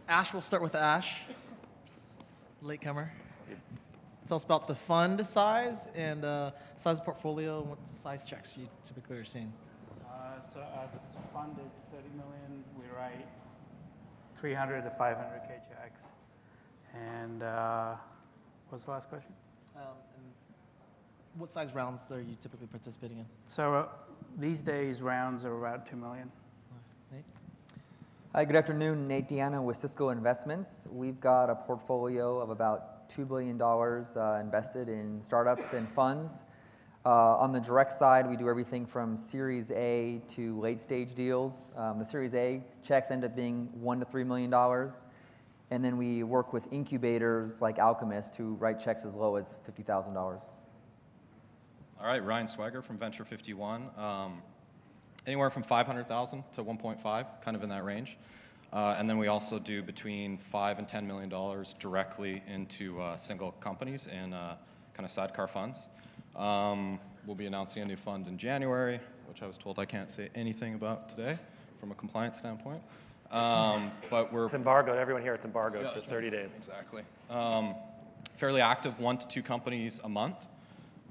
Ash, we'll start with Ash, latecomer. Tell us about the fund size and size of portfolio and what size checks you typically are seeing. So our fund is 30 million. We write 300 to 500K checks. And what's the last question? And what size rounds are you typically participating in? So these days, rounds are about 2 million. Nate? Hi, good afternoon. Nate Deanna with Cisco Investments. We've got a portfolio of about $2 billion invested in startups and funds. On the direct side, we do everything from Series A to late stage deals. The Series A checks end up being $1 to $3 million. And then we work with incubators like Alchemist who write checks as low as $50,000. All right, Ryan Swagar from Venture 51. Anywhere from 500,000 to 1.5, kind of in that range. And then we also do between $5 and $10 million directly into single companies and kind of sidecar funds. We'll be announcing a new fund in January, which I was told I can't say anything about today from a compliance standpoint. But we're it's embargoed. Everyone here, it's embargoed for 30 days. Exactly. Fairly active, 1 to 2 companies a month.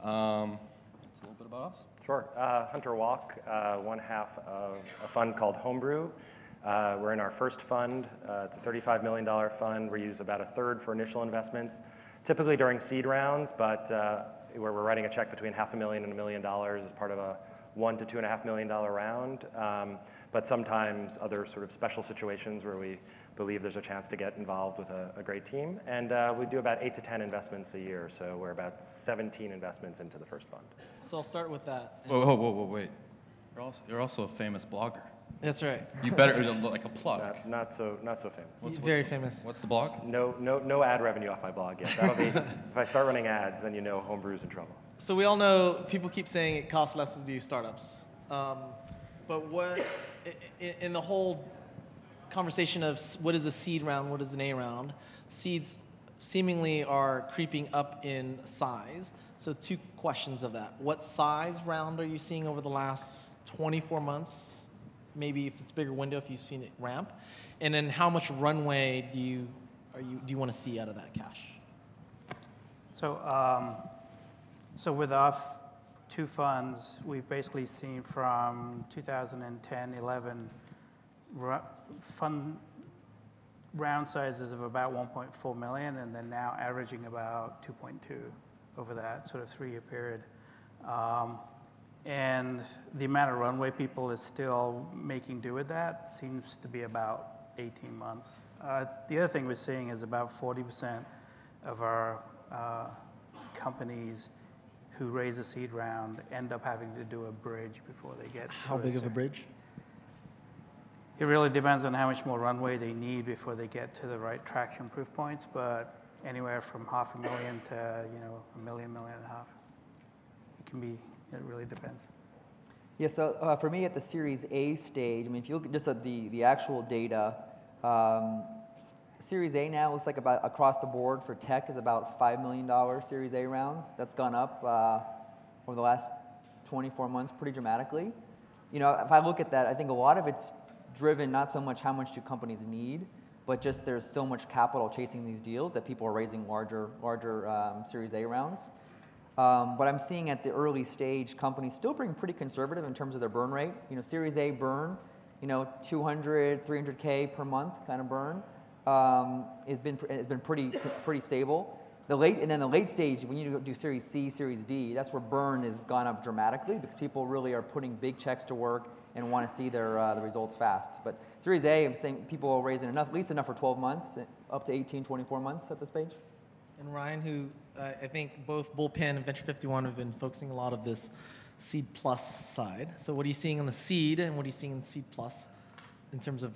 A little bit about us. Sure. Hunter Walk, one half of a fund called Homebrew. We're in our first fund. It's a $35 million fund. We use about a third for initial investments, typically during seed rounds, but where we're writing a check between $500,000 and $1 million as part of a $1 to $2.5 million round. But sometimes other sort of special situations where we believe there's a chance to get involved with a great team. And we do about 8 to 10 investments a year. So we're about 17 investments into the first fund. So I'll start with that. Whoa, wait. You're also a famous blogger. That's right. You better, like a plug. Not so famous. Very famous. What's the blog? No ad revenue off my blog yet. That'll be, if I start running ads, then you know Homebrew's in trouble. So we all know people keep saying it costs less to do startups. But what, in the whole conversation of what is a seed round, what is an A round, seeds seemingly are creeping up in size. So 2 questions of that. What size round are you seeing over the last 24 months? Maybe if it's a bigger window, if you've seen it ramp. And then how much runway do you want to see out of that cash? So, so with our 2 funds, we've basically seen from 2010, 11, fund round sizes of about 1.4 million, and then now averaging about 2.2 over that sort of 3-year period. And the amount of runway people is still making do with that seems to be about 18 months. The other thing we're seeing is about 40% of our companies who raise a seed round end up having to do a bridge before they get to How big of a bridge? It really depends on how much more runway they need before they get to the right traction proof points, but anywhere from $500,000 to $1 million, $1.5 million. It can be. It really depends. Yeah, so for me at the Series A stage, I mean, if you look just at the actual data, Series A now looks like about across the board for tech is about $5 million Series A rounds. That's gone up over the last 24 months pretty dramatically. If I look at that, I think a lot of it's driven not so much how much do companies need, but just there's so much capital chasing these deals that people are raising larger Series A rounds. But I'm seeing at the early stage, companies still being pretty conservative in terms of their burn rate. Series A burn, 200, 300K per month kind of burn has been pretty stable. The late stage, when you do Series C, Series D, that's where burn has gone up dramatically because people really are putting big checks to work and want to see the results fast. But Series A, I'm saying people are raising enough, at least enough for 12 months, up to 18, 24 months at this stage. And Ryan, who I think both Bullpen and Venture 51 have been focusing a lot of this Seed Plus side. So what are you seeing on the Seed and what are you seeing in Seed Plus in terms of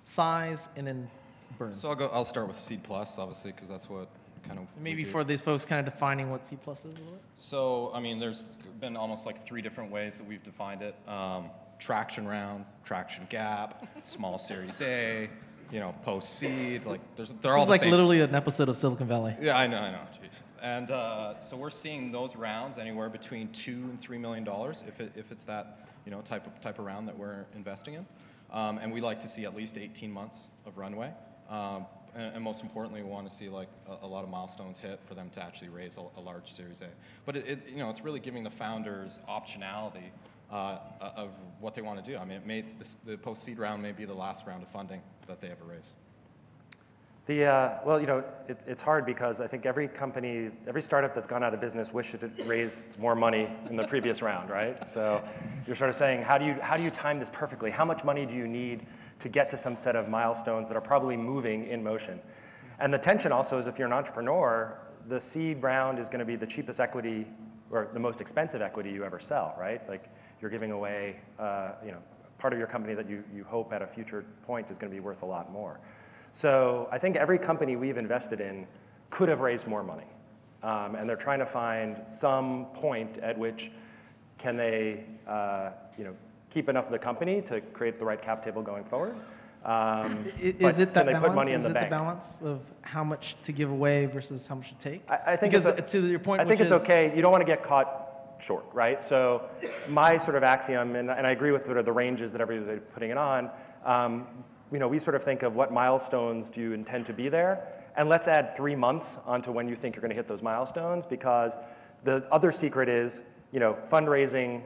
size and then burn? So I'll start with Seed Plus, obviously, because that's what kind of maybe for these folks kind of defining what Seed Plus is a little bit. So I mean, there's been almost like 3 different ways that we've defined it: traction round, traction gap, small Series A. Post.SEED, like they're all the same. This is like literally an episode of Silicon Valley. Yeah, I know, jeez. And so we're seeing those rounds anywhere between $2 and $3 million if it's that type of round that we're investing in, and we like to see at least 18 months of runway. And most importantly, we want to see like a lot of milestones hit for them to actually raise a large Series A. But it's really giving the founders optionality of what they want to do. I mean, the post-seed round may be the last round of funding that they ever raise. Well, it's hard because I think every company, every startup that's gone out of business wished it had raised more money in the previous round, right? So you're sort of saying, how do you time this perfectly? How much money do you need to get to some set of milestones that are probably moving in motion? And the tension also is if you're an entrepreneur, the seed round is going to be the cheapest equity or the most expensive equity you ever sell, right? Like you're giving away, part of your company that you hope at a future point is going to be worth a lot more. So I think every company we've invested in could have raised more money. And they're trying to find some point at which can they keep enough of the company to create the right cap table going forward. Is it that they balance? put money in is the it bank? the balance of how much to give away versus how much to take? I think because it's to your point, I think which it's is, okay. You don't want to get caught short, right? So my sort of axiom, and I agree with sort of the ranges that everybody's putting it on, we sort of think of what milestones do you intend to be there, and let's add 3 months onto when you think you're going to hit those milestones, because the other secret is, fundraising,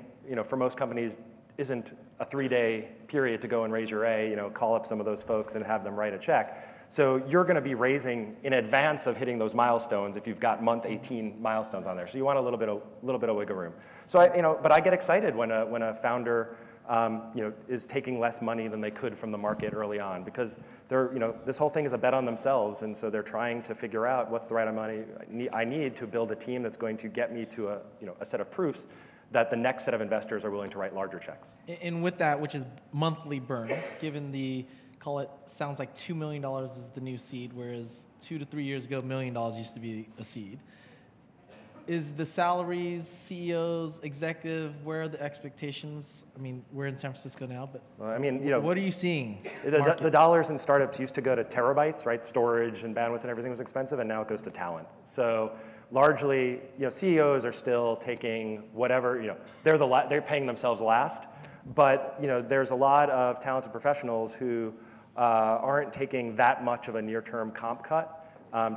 for most companies isn't a 3-day period to go and raise your A, call up some of those folks and have them write a check. So you're going to be raising in advance of hitting those milestones if you've got month 18 milestones on there. So you want a little bit of wiggle room. So but I get excited when a founder is taking less money than they could from the market early on, because this whole thing is a bet on themselves, and so they're trying to figure out what's the right amount of money I need to build a team that's going to get me to a set of proofs that the next set of investors are willing to write larger checks. and with that, which is monthly burn, given the sounds like $2 million is the new seed, whereas 2 to 3 years ago, $1 million used to be a seed. Is the salaries, CEOs, executive, where are the expectations? I mean, we're in San Francisco now, but what are you seeing? The dollars in startups used to go to terabytes, right? Storage and bandwidth and everything was expensive, and now it goes to talent. So largely, CEOs are still taking whatever, they're paying themselves last, but there's a lot of talented professionals who aren't taking that much of a near-term comp cut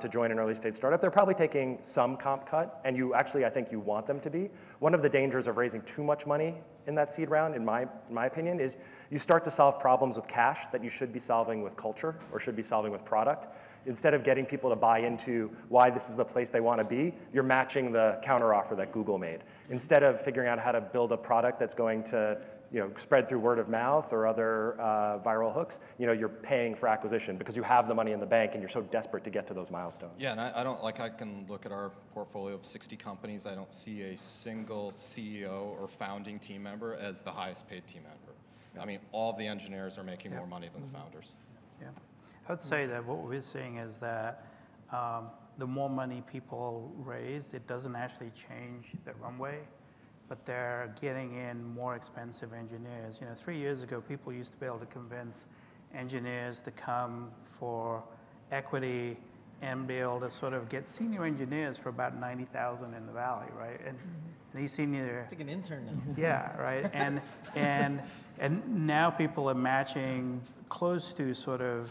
to join an early-stage startup. They're probably taking some comp cut, and I think you want them to be. One of the dangers of raising too much money in that seed round, in my opinion, is you start to solve problems with cash that you should be solving with culture or should be solving with product. Instead of getting people to buy into why this is the place they want to be, you're matching the counteroffer that Google made. Instead of figuring out how to build a product that's going to spread through word of mouth or other viral hooks, you're paying for acquisition because you have the money in the bank and you're so desperate to get to those milestones. Yeah, and I can look at our portfolio of 60 companies. I don't see a single CEO or founding team member as the highest paid team member. I mean, all of the engineers are making more money than the founders. Yeah, I would say that what we're seeing is that the more money people raise, it doesn't actually change the runway, but they're getting in more expensive engineers. 3 years ago, people used to be able to convince engineers to come for equity and be able to sort of get senior engineers for about $90,000 in the Valley, right? And these senior, It's like an intern now. yeah, right. And now people are matching close to sort of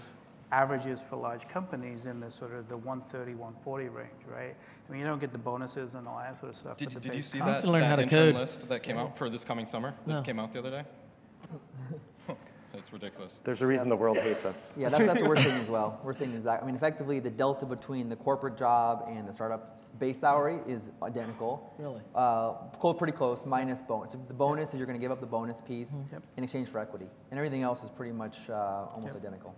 averages for large companies in the sort of the 130, 140 range, right? I mean, you don't get the bonuses and all that sort of stuff. Did you see I have that, to learn how to intern code. list that came out for this coming summer? No. That came out the other day? That's ridiculous. There's a reason the world hates us. Yeah, that's what we're seeing as well. We're seeing effectively the delta between the corporate job and the startup base salary is identical. Really? Pretty close, minus bonus. So the bonus is you're going to give up the bonus piece in exchange for equity. And everything else is pretty much almost identical.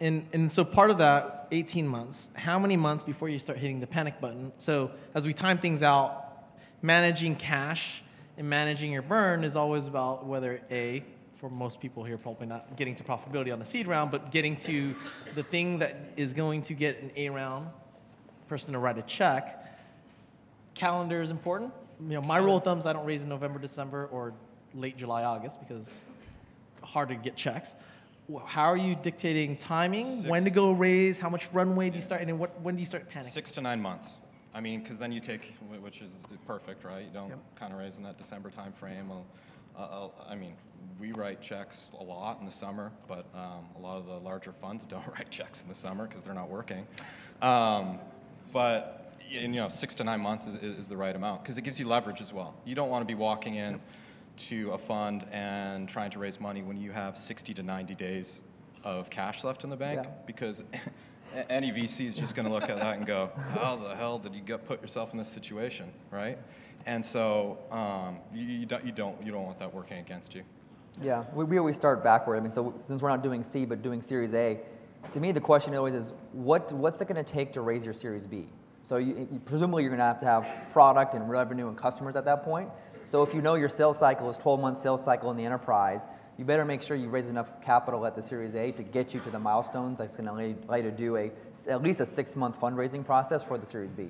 And so part of that, 18 months, how many months before you start hitting the panic button? So as we time things out, managing cash and managing your burn is always about whether for most people here, probably not getting to profitability on the seed round, but getting to the thing that is going to get an A round person to write a check. Calendar is important. My rule of thumb is I don't raise in November, December, or late July, August, because hard to get checks. How are you dictating timing? When to go raise? How much runway do you start? And then when do you start panicking? 6 to 9 months. I mean, because then you take, which is perfect, right? You don't kind of raise in that December time frame. I mean, we write checks a lot in the summer, but a lot of the larger funds don't write checks in the summer because they're not working. But 6 to 9 months is the right amount because it gives you leverage as well. You don't want to be walking in to a fund and trying to raise money when you have 60 to 90 days of cash left in the bank, because any VC is just going to look at that and go, how the hell did you put yourself in this situation, right? And so you don't want that working against you. Yeah, we always start backward. I mean, so since we're not doing C but doing Series A, to me the question always is, what's it going to take to raise your Series B? So presumably you're going to have product and revenue and customers at that point. So if you know your sales cycle is 12-month sales cycle in the enterprise, you better make sure you raise enough capital at the Series A to get you to the milestones that's going to allow you to do at least a 6-month fundraising process for the Series B.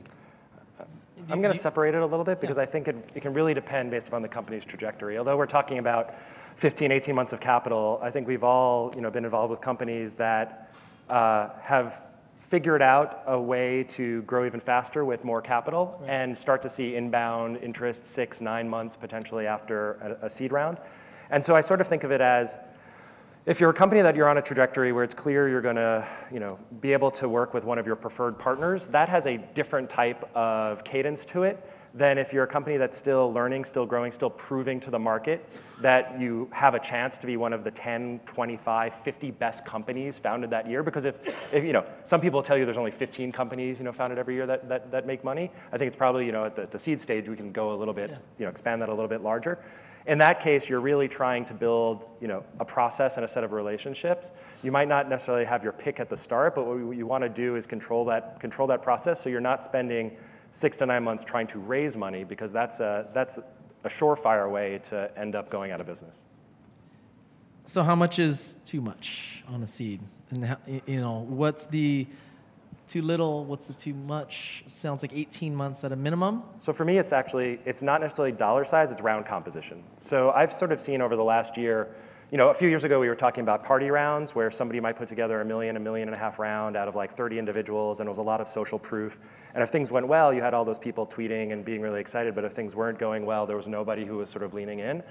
I'm going to separate it a little bit because I think it can really depend based upon the company's trajectory. Although we're talking about 15, 18 months of capital, I think we've all been involved with companies that have figured out a way to grow even faster with more capital and start to see inbound interest 6, 9 months potentially after a seed round. And so I sort of think of it as, if you're a company that you're on a trajectory where it's clear you're going to be able to work with one of your preferred partners, that has a different type of cadence to it than if you're a company that's still learning, still growing, still proving to the market that you have a chance to be one of the 10, 25, 50 best companies founded that year. Because if some people tell you there's only 15 companies founded every year that make money, I think it's probably at the seed stage we can go a little bit, expand that a little bit larger. In that case, you're really trying to build a process and a set of relationships. You might not necessarily have your pick at the start, but what you want to do is control that process so you're not spending 6 to 9 months trying to raise money, because that's a surefire way to end up going out of business. So how much is too much on a seed? And what's the too little? What's the too much? Sounds like 18 months at a minimum. So for me, it's not necessarily dollar size, it's round composition. So I've sort of seen over the last year, a few years ago we were talking about party rounds where somebody might put together $1 million, $1.5 million round out of like 30 individuals, and it was a lot of social proof. And if things went well, you had all those people tweeting and being really excited, but if things weren't going well, there was nobody who was sort of leaning in.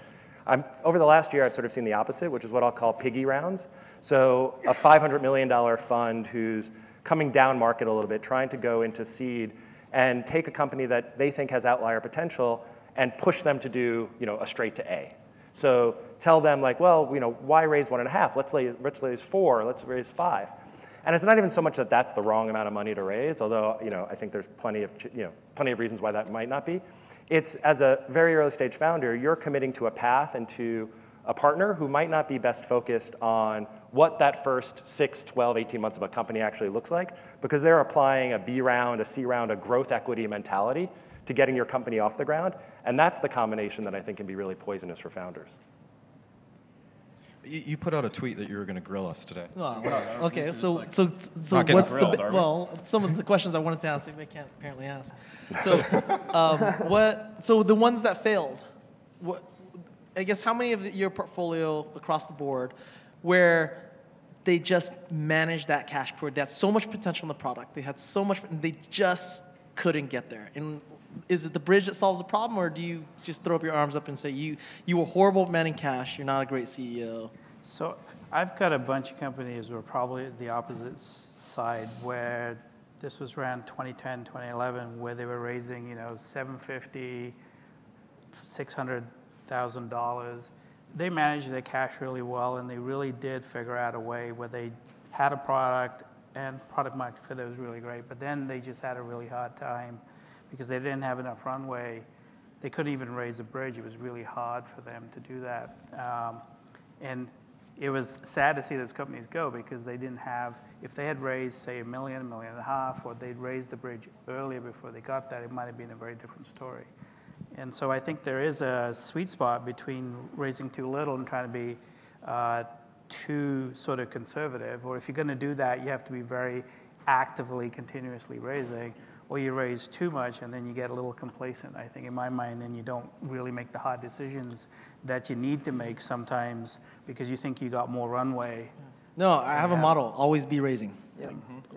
Over the last year, I've sort of seen the opposite, which is what I'll call piggy rounds. So a $500 million fund who's coming down market a little bit, trying to go into seed and take a company that they think has outlier potential and push them to do a straight to A. So tell them like, well, why raise 1.5? Let's raise 4. Let's raise 5. And it's not even so much that that's the wrong amount of money to raise, although I think there's plenty of reasons why that might not be. It's, as a very early stage founder, you're committing to a path and to a partner who might not be best focused on what that first 6, 12, 18 months of a company actually looks like, because they're applying a B round, a C round, a growth equity mentality to getting your company off the ground. And that's the combination that I think can be really poisonous for founders. You put out a tweet that you were going to grill us today. Oh, okay, so not what's grilled, some of the questions I wanted to ask, I can't apparently ask. So So the ones that failed, I guess how many of your portfolio across the board where they just managed that cash pool? They had so much potential in the product. They had so much, and they just couldn't get there. And is it the bridge that solves the problem, or do you just throw up your arms up and say, you were horrible at managing cash, you're not a great CEO? So I've got a bunch of companies who are probably the opposite side, where this was around 2010, 2011, where they were raising, $750,000, $600,000. They managed their cash really well, and they really did figure out a way where they had a product, and product market fit was really great, but then they just had a really hard time because they didn't have enough runway. They couldn't even raise a bridge. It was really hard for them to do that. And it was sad to see those companies go, because they didn't have, if they had raised, say, $1 million, $1.5 million, or they'd raised the bridge earlier before they got that, it might have been a very different story. And so I think there is a sweet spot between raising too little and trying to be too sort of conservative. Or if you're going to do that, you have to be very actively, continuously raising. Or you raise too much and then you get a little complacent, I think, in my mind, and you don't really make the hard decisions that you need to make sometimes because you think you got more runway. No, I have a model, always be raising,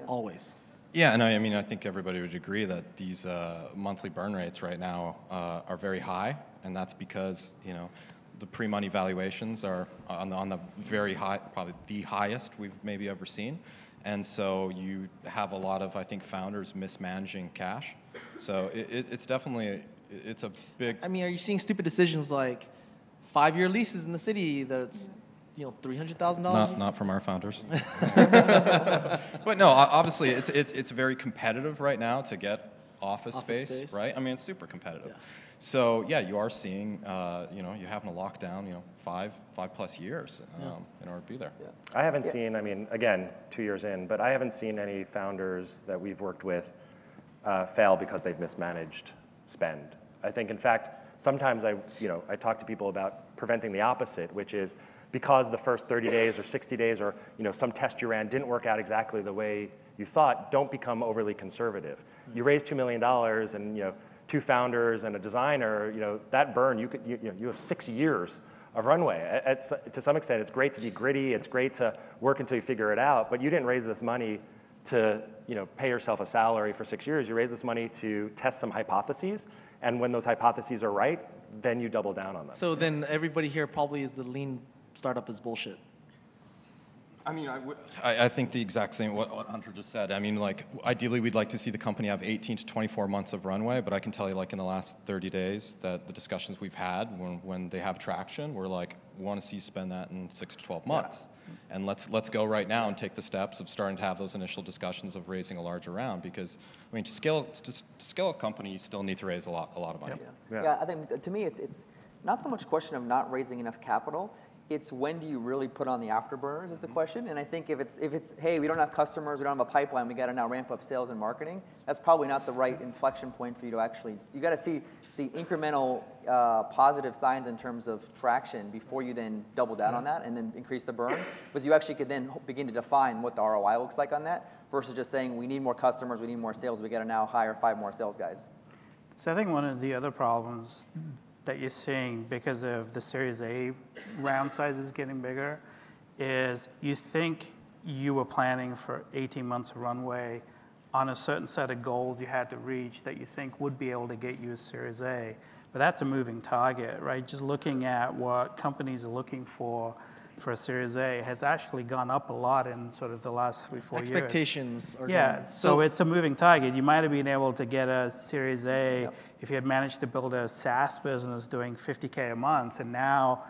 always. Yeah, and I think everybody would agree that these monthly burn rates right now are very high, and that's because the pre-money valuations are on the very high, probably the highest we've maybe ever seen. And so you have a lot of, I think, founders mismanaging cash. So it's definitely, it's a big... I mean, are you seeing stupid decisions like 5-year leases in the city that's, $300,000? Not from our founders. But no, obviously it's very competitive right now to get office space, right? I mean, it's super competitive. Yeah. So yeah, you are seeing, you having to lock down, 5+ years in order to be there. Yeah. I haven't seen, I mean, again, 2 years in, but I haven't seen any founders that we've worked with fail because they've mismanaged spend. I think, in fact, sometimes I talk to people about preventing the opposite, which is because the first 30 days or 60 days or some test you ran didn't work out exactly the way you thought, don't become overly conservative. You raise $2 million and 2 founders and a designer, that burn, you have 6 years of runway. To some extent, it's great to be gritty, it's great to work until you figure it out, but you didn't raise this money to pay yourself a salary for 6 years. You raised this money to test some hypotheses, and when those hypotheses are right, then you double down on them. So then everybody here probably is the lean startup is bullshit. I mean, I think the exact same what Hunter just said. I mean, like, ideally we'd like to see the company have 18 to 24 months of runway, but I can tell you, like, in the last 30 days that the discussions we've had when they have traction, we're like, we want to see you spend that in 6 to 12 months. Yeah. And let's go right now and take the steps of starting to have those initial discussions of raising a larger round, because, I mean, to scale a company, you still need to raise a lot of money. Yeah, I think, to me, it's not so much a question of not raising enough capital. It's when do you really put on the afterburners is the question. And I think if it's hey, we don't have customers, we don't have a pipeline, we got to now ramp up sales and marketing, that's probably not the right inflection point for you to actually, you got to see incremental positive signs in terms of traction before you then double down on that and then increase the burn, because you actually could then begin to define what the ROI looks like on that versus just saying we need more customers, we need more sales, we got to now hire 5 more sales guys. So I think one of the other problems that you're seeing because of the Series A round sizes getting bigger is you think you were planning for 18 months of runway on a certain set of goals you had to reach that you think would be able to get you a Series A. But that's a moving target, right? Just looking at what companies are looking for a Series A has actually gone up a lot in sort of the last 3-4 years. Expectations are going. So it's a moving target. You might have been able to get a Series A if you had managed to build a SaaS business doing $50K a month, and now,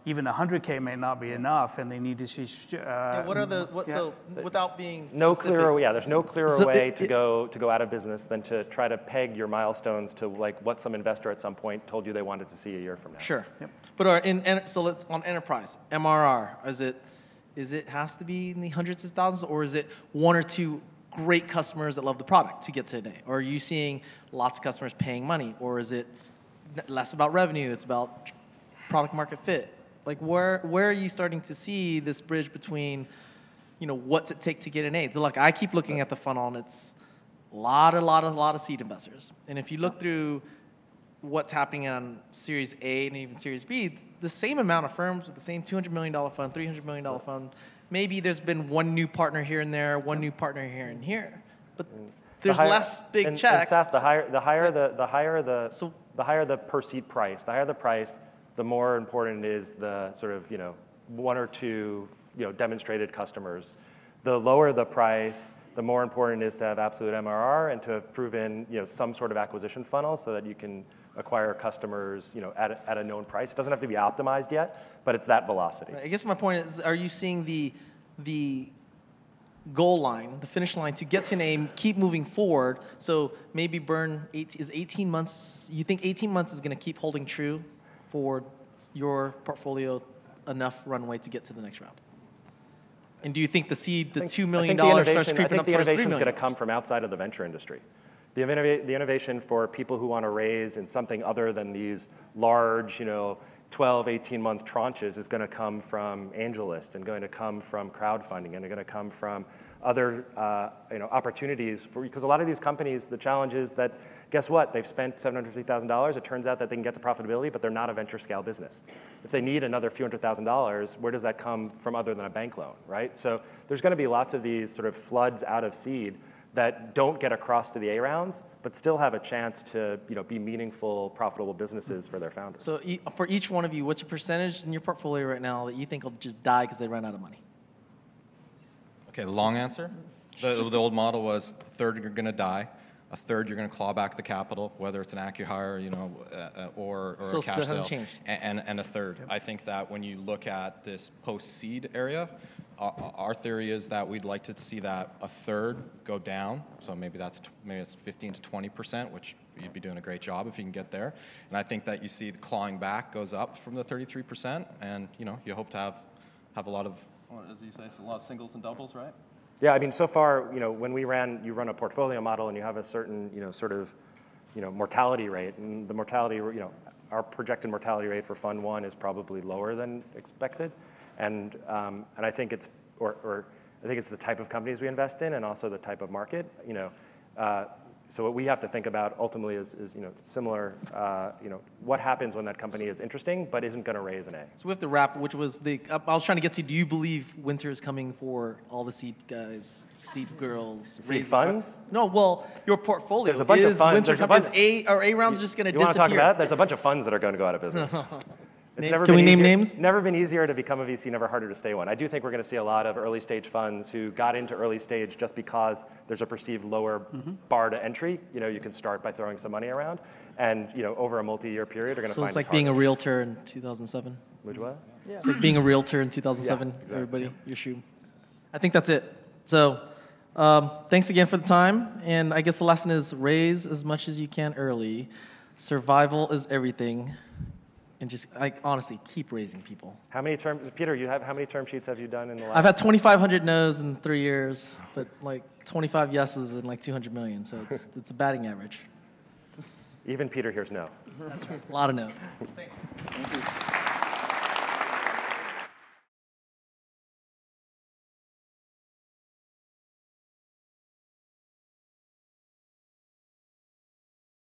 even $100K may not be enough, and they need to see. So without being no specific, clearer, there's no clearer way to go out of business than to try to peg your milestones to like what some investor at some point told you they wanted to see a year from now. Sure. Yep. But so let's on enterprise MRR, is it has to be in the hundreds of thousands, or is it 1 or 2 great customers that love the product to get to today? Or are you seeing lots of customers paying money, or is it less about revenue? It's about product market fit. Like where are you starting to see this bridge between, what's it take to get an A? Look, I keep looking at the funnel, and it's a lot of seed investors. And if you look through what's happening on Series A and even Series B, the same amount of firms with the same $200 million fund, $300 million fund, maybe there's been one new partner here and there, one new partner here and here, but there's less big checks. And the higher the per seat price, the more important is the sort of 1 or 2 demonstrated customers. The lower the price, the more important it is to have absolute MRR and to have proven some sort of acquisition funnel so that you can acquire customers at a known price. It doesn't have to be optimized yet, but it's that velocity. I guess my point is, are you seeing the goal line, the finish line to get to an aim, keep moving forward? So maybe burn 18 months. You think 18 months is going to keep holding true for your portfolio, enough runway to get to the next round? And do you think the $2 million starts creeping up towards $3 million? I think the innovation is going to come from outside of the venture industry. The innovation for people who want to raise in something other than these large, 12, 18-month tranches is going to come from AngelList and going to come from crowdfunding and going to come from other opportunities. Because a lot of these companies, the challenge is that, guess what? They've spent $750,000. It turns out that they can get to profitability, but they're not a venture scale business. If they need another few $100,000, where does that come from other than a bank loan, right? So there's going to be lots of these sort of floods out of seed that don't get across to the A rounds, but still have a chance to be meaningful, profitable businesses for their founders. So for each one of you, what's your percentage in your portfolio right now that you think will just die because they ran out of money? Okay, the long answer. The old model was a third you're going to die, a third you're going to claw back the capital, whether it's an acqui-hire, or So a cash that sale, hasn't changed. and a third. I think that when you look at this post-seed area, our theory is that we'd like to see that a third go down. So maybe it's 15 to 20%, which you'd be doing a great job if you can get there. And I think that you see the clawing back goes up from the 33%, and you hope to have a lot of, as you say, a lot of singles and doubles, right? Yeah, I mean, so far, when you run a portfolio model and you have a certain, mortality rate, and the mortality, our projected mortality rate for Fund 1 is probably lower than expected, and I think it's, I think it's the type of companies we invest in, and also the type of market, So what we have to think about ultimately is similar, what happens when that company is interesting but isn't going to raise an A. So we have to wrap, which was I was trying to get to, do you believe winter is coming for all the seed guys, seed girls? Seed funds? No, well, your portfolio There's a bunch of funds. A round's just going to disappear. You want to talk about it? There's a bunch of funds that are going to go out of business. Can we name names? Never been easier to become a VC, never harder to stay one. I do think we're going to see a lot of early stage funds who got into early stage just because there's a perceived lower bar to entry. You can start by throwing some money around, and over a multi-year period, are going to find it's like being a realtor in 2007. Which what? Yeah. It's like being a realtor in 2007. Yeah, exactly. Everybody, your shoe. I think that's it. So, thanks again for the time. And I guess the lesson is raise as much as you can early. Survival is everything. And just, honestly, keep raising people. How many Peter, how many term sheets have you done in the last? I've had 2,500 no's in 3 years, but 25 yeses and 200 million. So it's a batting average. Even Peter hears no. That's right. A lot of no's. Thank you.